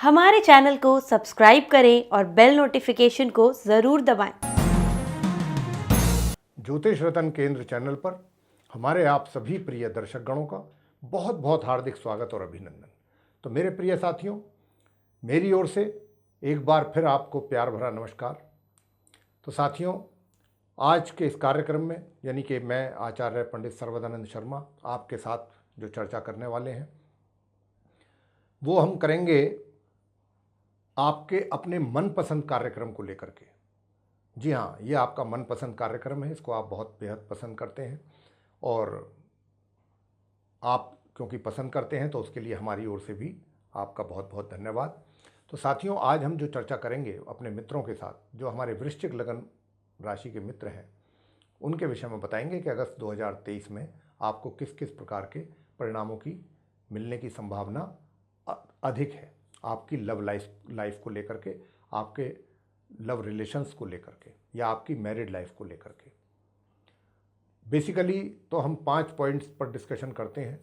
हमारे चैनल को सब्सक्राइब करें और बेल नोटिफिकेशन को ज़रूर दबाएं। ज्योतिष रतन केंद्र चैनल पर हमारे आप सभी प्रिय दर्शक गणों का बहुत बहुत हार्दिक स्वागत और अभिनंदन। तो मेरे प्रिय साथियों, मेरी ओर से एक बार फिर आपको प्यार भरा नमस्कार। तो साथियों, आज के इस कार्यक्रम में यानी कि मैं आचार्य पंडित सर्वदानंद शर्मा आपके साथ जो चर्चा करने वाले हैं वो हम करेंगे आपके अपने मनपसंद कार्यक्रम को लेकर के। जी हाँ, ये आपका मनपसंद कार्यक्रम है, इसको आप बहुत बेहद पसंद करते हैं और आप क्योंकि पसंद करते हैं तो उसके लिए हमारी ओर से भी आपका बहुत बहुत धन्यवाद। तो साथियों, आज हम जो चर्चा करेंगे अपने मित्रों के साथ, जो हमारे वृश्चिक लगन राशि के मित्र हैं, उनके विषय में बताएंगे कि अगस्त 2023 में आपको किस किस प्रकार के परिणामों की मिलने की संभावना अधिक है, आपकी लव लाइफ को लेकर के, आपके लव रिलेशंस को लेकर के या आपकी मैरिड लाइफ को लेकर के। बेसिकली तो हम 5 पॉइंट्स पर डिस्कशन करते हैं।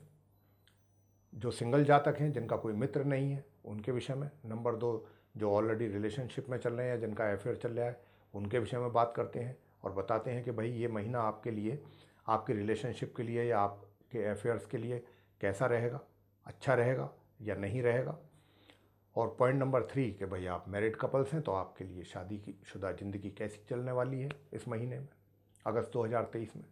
जो सिंगल जातक हैं, जिनका कोई मित्र नहीं है, उनके विषय में। नंबर 2, जो ऑलरेडी रिलेशनशिप में चल रहे हैं, जिनका अफेयर चल रहा है, उनके विषय में बात करते हैं और बताते हैं कि भाई ये महीना आपके लिए, आपकी रिलेशनशिप के लिए या आपके अफेयर्स के लिए कैसा रहेगा, अच्छा रहेगा या नहीं रहेगा। और पॉइंट नंबर 3 कि भाई आप मैरिड कपल्स हैं तो आपके लिए शादी की शुदा ज़िंदगी कैसी चलने वाली है इस महीने में, अगस्त 2023 में।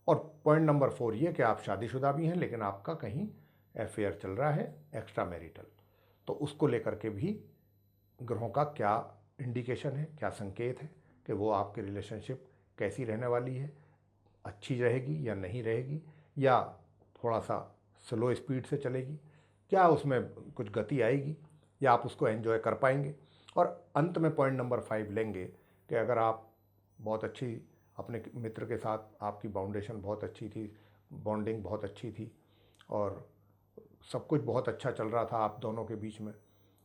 और पॉइंट नंबर 4 ये कि आप शादीशुदा भी हैं लेकिन आपका कहीं अफेयर चल रहा है एक्स्ट्रा मैरिटल, तो उसको लेकर के भी ग्रहों का क्या इंडिकेशन है, क्या संकेत है कि वो आपकी रिलेशनशिप कैसी रहने वाली है, अच्छी रहेगी या नहीं रहेगी, या थोड़ा सा स्लो स्पीड से चलेगी, क्या उसमें कुछ गति आएगी या आप उसको एंजॉय कर पाएंगे। और अंत में पॉइंट नंबर 5 लेंगे कि अगर आप बहुत अच्छी अपने मित्र के साथ, आपकी बाउंडेशन बहुत अच्छी थी, बॉन्डिंग बहुत अच्छी थी और सब कुछ बहुत अच्छा चल रहा था आप दोनों के बीच में,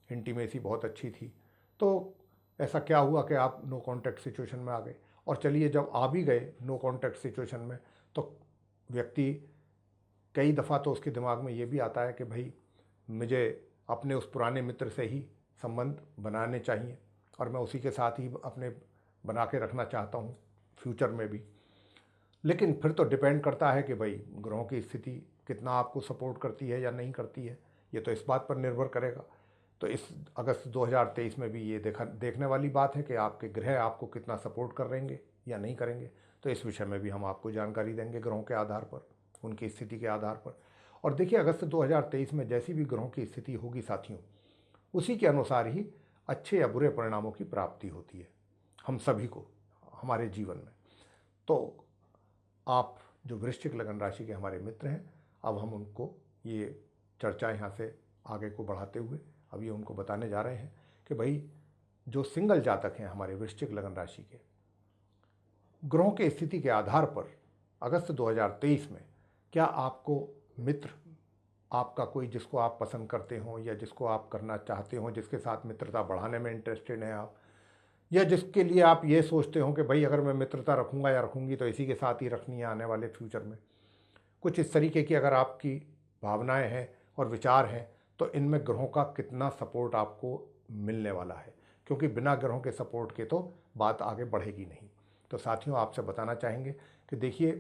इंटीमेसी बहुत अच्छी थी, तो ऐसा क्या हुआ कि आप नो कॉन्टैक्ट सिचुएशन में आ गए। और चलिए, जब आ भी गए नो कॉन्टैक्ट सिचुएशन में, तो व्यक्ति कई दफ़ा तो उसके दिमाग में ये भी आता है कि भाई मुझे अपने उस पुराने मित्र से ही संबंध बनाने चाहिए और मैं उसी के साथ ही अपने बना के रखना चाहता हूँ फ्यूचर में भी। लेकिन फिर तो डिपेंड करता है कि भाई ग्रहों की स्थिति कितना आपको सपोर्ट करती है या नहीं करती है, ये तो इस बात पर निर्भर करेगा। तो इस अगस्त 2023 में भी ये देखने वाली बात है कि आपके ग्रह आपको कितना सपोर्ट करेंगे या नहीं करेंगे। तो इस विषय में भी हम आपको जानकारी देंगे ग्रहों के आधार पर, उनकी स्थिति के आधार पर। और देखिए, अगस्त 2023 में जैसी भी ग्रहों की स्थिति होगी साथियों, उसी के अनुसार ही अच्छे या बुरे परिणामों की प्राप्ति होती है हम सभी को हमारे जीवन में। तो आप जो वृश्चिक लगन राशि के हमारे मित्र हैं, अब हम उनको ये चर्चा यहाँ से आगे को बढ़ाते हुए अब ये उनको बताने जा रहे हैं कि भाई जो सिंगल जातक हैं हमारे वृश्चिक लगन राशि के, ग्रहों के स्थिति के आधार पर अगस्त 2023 में क्या आपको मित्र, आपका कोई जिसको आप पसंद करते हो या जिसको आप करना चाहते हो, जिसके साथ मित्रता बढ़ाने में इंटरेस्टेड हैं आप, या जिसके लिए आप ये सोचते हो कि भाई अगर मैं मित्रता रखूँगा या रखूँगी तो इसी के साथ ही रखनी है आने वाले फ्यूचर में, कुछ इस तरीके की अगर आपकी भावनाएं हैं और विचार हैं, तो इनमें ग्रहों का कितना सपोर्ट आपको मिलने वाला है, क्योंकि बिना ग्रहों के सपोर्ट के तो बात आगे बढ़ेगी नहीं। तो साथियों, आपसे बताना चाहेंगे कि देखिए,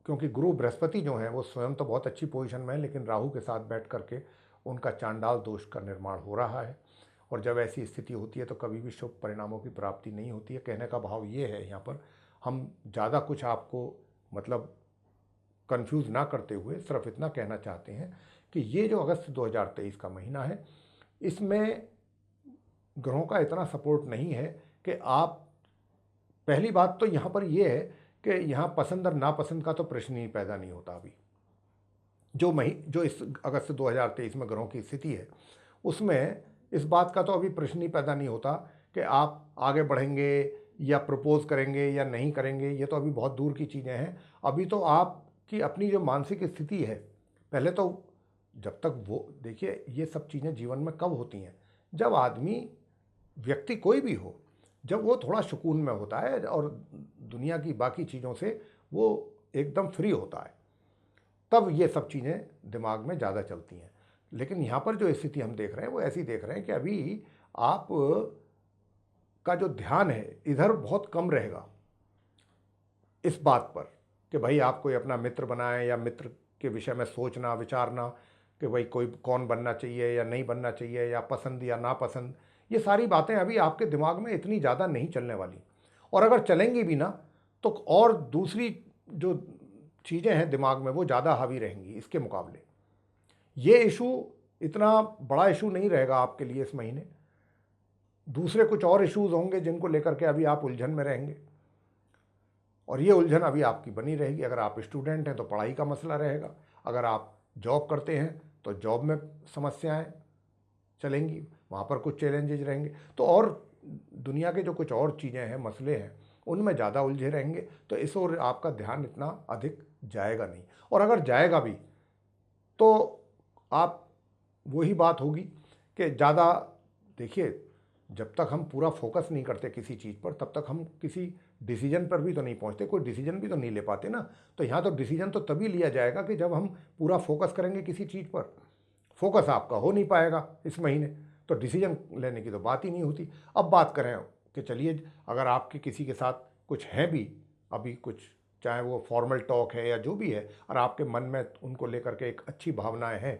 क्योंकि गुरु बृहस्पति जो हैं वो स्वयं तो बहुत अच्छी पोजीशन में है, लेकिन राहु के साथ बैठ करके उनका चांडाल दोष का निर्माण हो रहा है। और जब ऐसी स्थिति होती है तो कभी भी शुभ परिणामों की प्राप्ति नहीं होती है। कहने का भाव ये है, यहाँ पर हम ज़्यादा कुछ आपको मतलब कंफ्यूज ना करते हुए सिर्फ इतना कहना चाहते हैं कि ये जो अगस्त 2023 का महीना है, इसमें ग्रहों का इतना सपोर्ट नहीं है कि आप, पहली बात तो यहाँ पर ये है कि यहाँ पसंद और नापसंद का तो प्रश्न ही पैदा नहीं होता। अभी जो इस अगस्त 2023 में ग्रहों की स्थिति है, उसमें इस बात का तो अभी प्रश्न ही पैदा नहीं होता कि आप आगे बढ़ेंगे या प्रपोज करेंगे या नहीं करेंगे। ये तो अभी बहुत दूर की चीज़ें हैं। अभी तो आपकी अपनी जो मानसिक स्थिति है, पहले तो जब तक वो, देखिए ये सब चीज़ें जीवन में कब होती हैं, जब आदमी, व्यक्ति कोई भी हो, जब वो थोड़ा सुकून में होता है और दुनिया की बाकी चीज़ों से वो एकदम फ्री होता है, तब ये सब चीज़ें दिमाग में ज़्यादा चलती हैं। लेकिन यहाँ पर जो स्थिति हम देख रहे हैं वो ऐसी देख रहे हैं कि अभी आप का जो ध्यान है इधर बहुत कम रहेगा इस बात पर कि भाई आप कोई अपना मित्र बनाएं या मित्र के विषय में सोचना विचारना कि भाई कोई कौन बनना चाहिए या नहीं बनना चाहिए या पसंद या नापसंद, ये सारी बातें अभी आपके दिमाग में इतनी ज़्यादा नहीं चलने वाली। और अगर चलेंगी भी ना तो और दूसरी जो चीज़ें हैं दिमाग में वो ज़्यादा हावी रहेंगी इसके मुकाबले। ये इशू इतना बड़ा इशू नहीं रहेगा आपके लिए इस महीने। दूसरे कुछ और इश्यूज होंगे जिनको लेकर के अभी आप उलझन में रहेंगे और ये उलझन अभी आपकी बनी रहेगी। अगर आप स्टूडेंट हैं तो पढ़ाई का मसला रहेगा, अगर आप जॉब करते हैं तो जॉब में समस्याएं चलेंगी, वहाँ पर कुछ चैलेंजेज रहेंगे। तो और दुनिया के जो कुछ और चीज़ें हैं मसले हैं उनमें ज़्यादा उलझे रहेंगे, तो इस ओर आपका ध्यान इतना अधिक जाएगा नहीं। और अगर जाएगा भी तो आप वही बात होगी कि ज़्यादा, देखिए जब तक हम पूरा फोकस नहीं करते किसी चीज़ पर तब तक हम किसी डिसीजन पर भी तो नहीं पहुंचते, कोई डिसीजन भी तो नहीं ले पाते ना। तो यहाँ तो डिसीजन तो तभी लिया जाएगा कि जब हम पूरा फोकस करेंगे किसी चीज़ पर। फोकस आपका हो नहीं पाएगा इस महीने तो डिसीजन लेने की तो बात ही नहीं होती। अब बात करें कि चलिए अगर आपके किसी के साथ कुछ है भी अभी कुछ, चाहे वो फॉर्मल टॉक है या जो भी है, और आपके मन में उनको लेकर के एक अच्छी भावनाएं हैं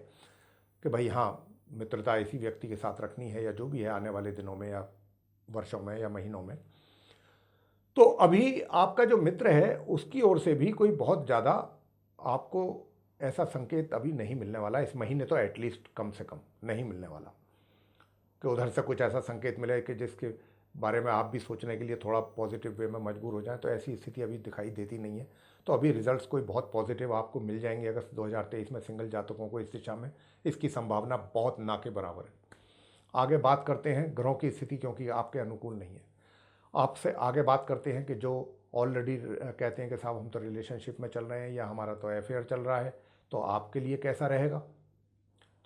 कि भाई हाँ मित्रता इसी व्यक्ति के साथ रखनी है या जो भी है आने वाले दिनों में या वर्षों में या महीनों में, तो अभी आपका जो मित्र है उसकी ओर से भी कोई बहुत ज़्यादा आपको ऐसा संकेत अभी नहीं मिलने वाला इस महीने, तो एटलीस्ट कम से कम नहीं मिलने वाला कि उधर से कुछ ऐसा संकेत मिले कि जिसके बारे में आप भी सोचने के लिए थोड़ा पॉजिटिव वे में मजबूर हो जाए। तो ऐसी स्थिति अभी दिखाई देती नहीं है। तो अभी रिजल्ट्स कोई बहुत पॉजिटिव आपको मिल जाएंगे अगस्त 2023 में सिंगल जातकों को इस दिशा में, इसकी संभावना बहुत ना के बराबर है। आगे बात करते हैं ग्रहों की स्थिति, क्योंकि आपके अनुकूल नहीं है। आपसे आगे बात करते हैं कि जो ऑलरेडी कहते हैं कि साहब हम तो रिलेशनशिप में चल रहे हैं या हमारा तो अफेयर चल रहा है, तो आपके लिए कैसा रहेगा।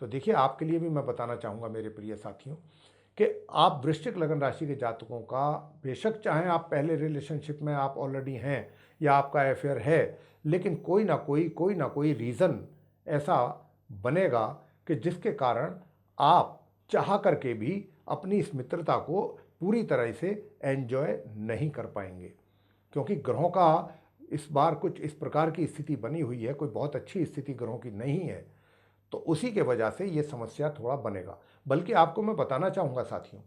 तो देखिए आपके लिए भी मैं बताना चाहूँगा मेरे प्रिय साथियों कि आप वृश्चिक लगन राशि के जातकों का, बेशक चाहे आप पहले रिलेशनशिप में आप ऑलरेडी हैं या आपका अफेयर है, लेकिन कोई ना कोई रीज़न ऐसा बनेगा कि जिसके कारण आप चाह करके भी अपनी इस मित्रता को पूरी तरह से एंजॉय नहीं कर पाएंगे, क्योंकि ग्रहों का इस बार कुछ इस प्रकार की स्थिति बनी हुई है, कोई बहुत अच्छी स्थिति ग्रहों की नहीं है। तो उसी के वजह से ये समस्या थोड़ा बनेगा। बल्कि आपको मैं बताना चाहूँगा साथियों,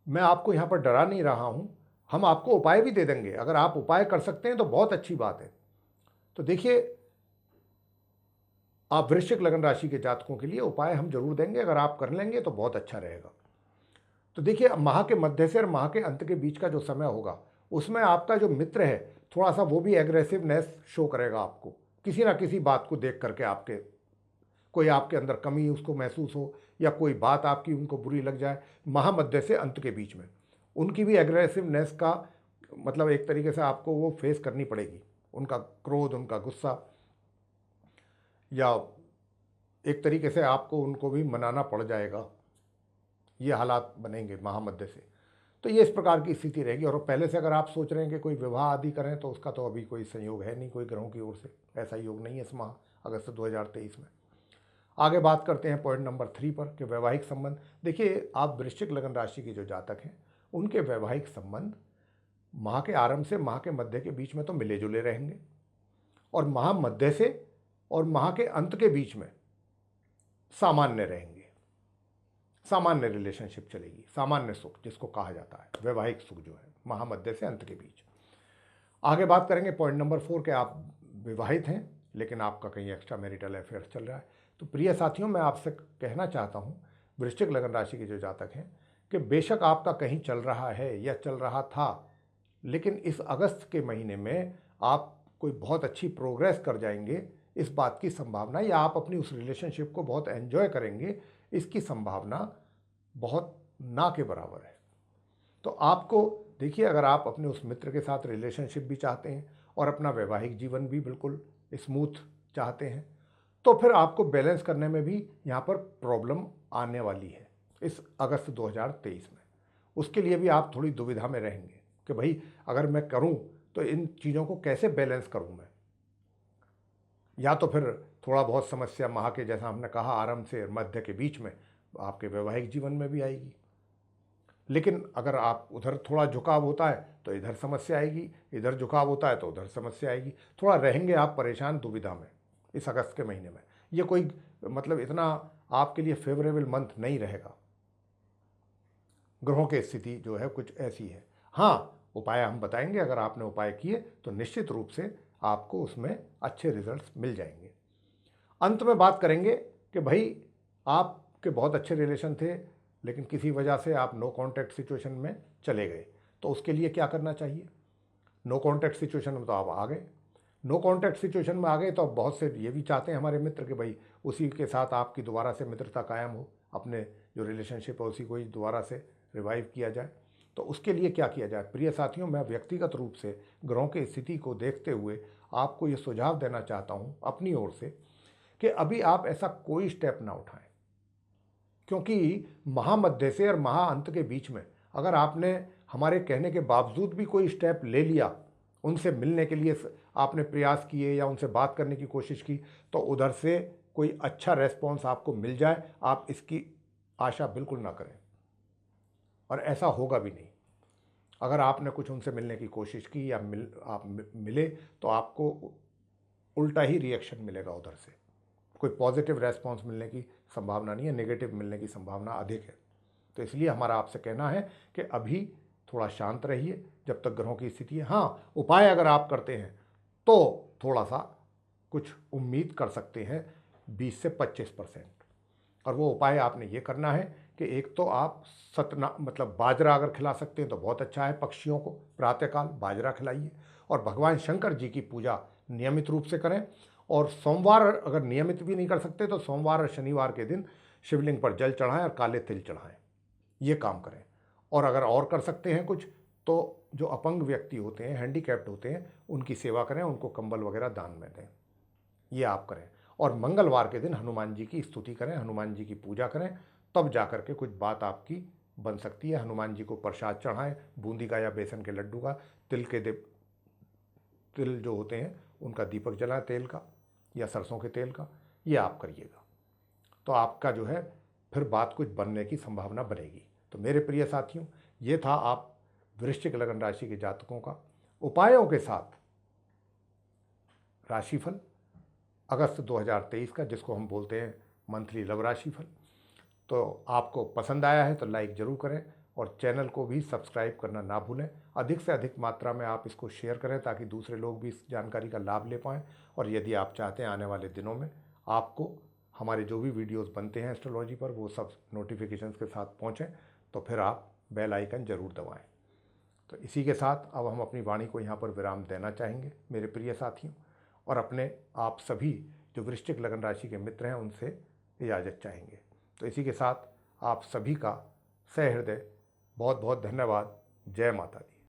मैं आपको यहाँ पर डरा नहीं रहा हूँ, हम आपको उपाय भी दे देंगे। अगर आप उपाय कर सकते हैं तो बहुत अच्छी बात है। तो देखिए आप वृश्चिक लगन राशि के जातकों के लिए उपाय हम जरूर देंगे, अगर आप कर लेंगे तो बहुत अच्छा रहेगा। तो देखिए माह के मध्य से और माह के अंत के बीच का जो समय होगा उसमें आपका जो मित्र है थोड़ा सा वो भी एग्रेसिवनेस शो करेगा आपको, किसी ना किसी बात को देख करके आपके कोई आपके अंदर कमी उसको महसूस हो या कोई बात आपकी उनको बुरी लग जाए, महामध्य से अंत के बीच में उनकी भी एग्रेसिवनेस का मतलब एक तरीके से आपको वो फेस करनी पड़ेगी, उनका क्रोध उनका गुस्सा, या एक तरीके से आपको उनको भी मनाना पड़ जाएगा। ये हालात बनेंगे महामध्य से। तो ये इस प्रकार की स्थिति रहेगी। और पहले से अगर आप सोच रहे हैं कि कोई विवाह आदि करें तो उसका तो अभी कोई संयोग है नहीं, कोई ग्रहों की ओर से ऐसा योग नहीं है इस माह अगस्त 2023 में। आगे बात करते हैं पॉइंट नंबर 3 पर कि वैवाहिक संबंध। देखिए आप वृश्चिक लगन राशि के जो जातक हैं उनके वैवाहिक संबंध माह के आरंभ से माह के मध्य के बीच में तो मिले जुले रहेंगे, और माह मध्य से और माह के अंत के बीच में सामान्य रहेंगे, सामान्य रिलेशनशिप चलेगी, सामान्य सुख जिसको कहा जाता है वैवाहिक सुख जो है महामध्य से अंत के बीच। आगे बात करेंगे पॉइंट नंबर 4 के आप विवाहित हैं लेकिन आपका कहीं एक्स्ट्रा मैरिटल अफेयर चल रहा है। तो प्रिय साथियों मैं आपसे कहना चाहता हूं वृश्चिक लगन राशि के जो जातक हैं कि बेशक आपका कहीं चल रहा है या चल रहा था, लेकिन इस अगस्त के महीने में आप कोई बहुत अच्छी प्रोग्रेस कर जाएंगे इस बात की संभावना, या आप अपनी उस रिलेशनशिप को बहुत एंजॉय करेंगे इसकी संभावना बहुत ना के बराबर है। तो आपको देखिए अगर आप अपने उस मित्र के साथ रिलेशनशिप भी चाहते हैं और अपना वैवाहिक जीवन भी बिल्कुल स्मूथ चाहते हैं तो फिर आपको बैलेंस करने में भी यहाँ पर प्रॉब्लम आने वाली है इस अगस्त 2023 में। उसके लिए भी आप थोड़ी दुविधा में रहेंगे कि भाई अगर मैं करूँ तो इन चीज़ों को कैसे बैलेंस करूँ मैं, या तो फिर थोड़ा बहुत समस्या माह के, जैसा हमने कहा, आरंभ से मध्य के बीच में आपके वैवाहिक जीवन में भी आएगी। लेकिन अगर आप उधर थोड़ा झुकाव होता है तो इधर समस्या आएगी, इधर झुकाव होता है तो उधर समस्या आएगी। थोड़ा रहेंगे आप परेशान, दुविधा में इस अगस्त के महीने में। ये कोई मतलब इतना आपके लिए फेवरेबल मंथ नहीं रहेगा। ग्रहों की स्थिति जो है कुछ ऐसी है। हाँ, उपाय हम बताएंगे, अगर आपने उपाय किए तो निश्चित रूप से आपको उसमें अच्छे रिजल्ट्स मिल जाएंगे। अंत में बात करेंगे कि भाई आपके बहुत अच्छे रिलेशन थे, लेकिन किसी वजह से आप नो कॉन्टैक्ट सिचुएशन में चले गए, तो उसके लिए क्या करना चाहिए। नो कॉन्टैक्ट सिचुएशन में तो आप आ गए, नो कॉन्टैक्ट सिचुएशन में आ गए तो अब बहुत से ये भी चाहते हैं हमारे मित्र कि भाई उसी के साथ आपकी दोबारा से मित्रता कायम हो, अपने जो रिलेशनशिप है उसी को ही दोबारा से रिवाइव किया जाए। तो उसके लिए क्या किया जाए। प्रिय साथियों, मैं व्यक्तिगत रूप से ग्रहों की स्थिति को देखते हुए आपको ये सुझाव देना चाहता हूँ अपनी ओर से कि अभी आप ऐसा कोई स्टेप ना उठाएं, क्योंकि महामध्य से और महाअंत के बीच में अगर आपने हमारे कहने के बावजूद भी कोई स्टेप ले लिया, उनसे मिलने के लिए आपने प्रयास किए या उनसे बात करने की कोशिश की, तो उधर से कोई अच्छा रेस्पॉन्स आपको मिल जाए, आप इसकी आशा बिल्कुल ना करें, और ऐसा होगा भी नहीं। अगर आपने कुछ उनसे मिलने की कोशिश की या आप मिले तो आपको उल्टा ही रिएक्शन मिलेगा उधर से। कोई पॉजिटिव रेस्पॉन्स मिलने की संभावना नहीं है, नेगेटिव मिलने की संभावना अधिक है। तो इसलिए हमारा आपसे कहना है कि अभी थोड़ा शांत रहिए जब तक ग्रहों की स्थिति है। हाँ, उपाय अगर आप करते हैं तो थोड़ा सा कुछ उम्मीद कर सकते हैं 20 से 25%। और वो उपाय आपने ये करना है कि एक तो आप मतलब बाजरा अगर खिला सकते हैं तो बहुत अच्छा है, पक्षियों को प्रातःकाल बाजरा खिलाइए। और भगवान शंकर जी की पूजा नियमित रूप से करें। और सोमवार अगर नियमित भी नहीं कर सकते तो सोमवार और शनिवार के दिन शिवलिंग पर जल चढ़ाएं और काले तिल चढ़ाएं, ये काम करें। और अगर और कर सकते हैं कुछ तो जो अपंग व्यक्ति होते हैं, हैंडीकैप्ड होते हैं, उनकी सेवा करें, उनको कंबल वगैरह दान में दें, ये आप करें। और मंगलवार के दिन हनुमान जी की स्तुति करें, हनुमान जी की पूजा करें, तब जा कर के कुछ बात आपकी बन सकती है। हनुमान जी को प्रसाद चढ़ाएं, बूंदी का या बेसन के लड्डू का, तिल जो होते हैं उनका दीपक जलाएं, तेल का या सरसों के तेल का, ये आप करिएगा। तो आपका जो है फिर बात कुछ बनने की संभावना बनेगी। तो मेरे प्रिय साथियों, ये था आप वृश्चिक लगन राशि के जातकों का उपायों के साथ राशिफल अगस्त 2023 का, जिसको हम बोलते हैं मंथली लव राशिफल। तो आपको पसंद आया है तो लाइक ज़रूर करें और चैनल को भी सब्सक्राइब करना ना भूलें। अधिक से अधिक मात्रा में आप इसको शेयर करें ताकि दूसरे लोग भी इस जानकारी का लाभ ले पाएँ। और यदि आप चाहते हैं आने वाले दिनों में आपको हमारे जो भी वीडियोस बनते हैं एस्ट्रोलॉजी पर वो सब नोटिफिकेशंस के साथ पहुँचें, तो फिर आप बेल आइकन ज़रूर दबाएं। तो इसी के साथ अब हम अपनी वाणी को यहाँ पर विराम देना चाहेंगे मेरे प्रिय साथियों, और अपने आप सभी जो वृश्चिक लगन राशि के मित्र हैं उनसे इजाज़त चाहेंगे। तो इसी के साथ आप सभी का सहृदय बहुत बहुत धन्यवाद। जय माता दी।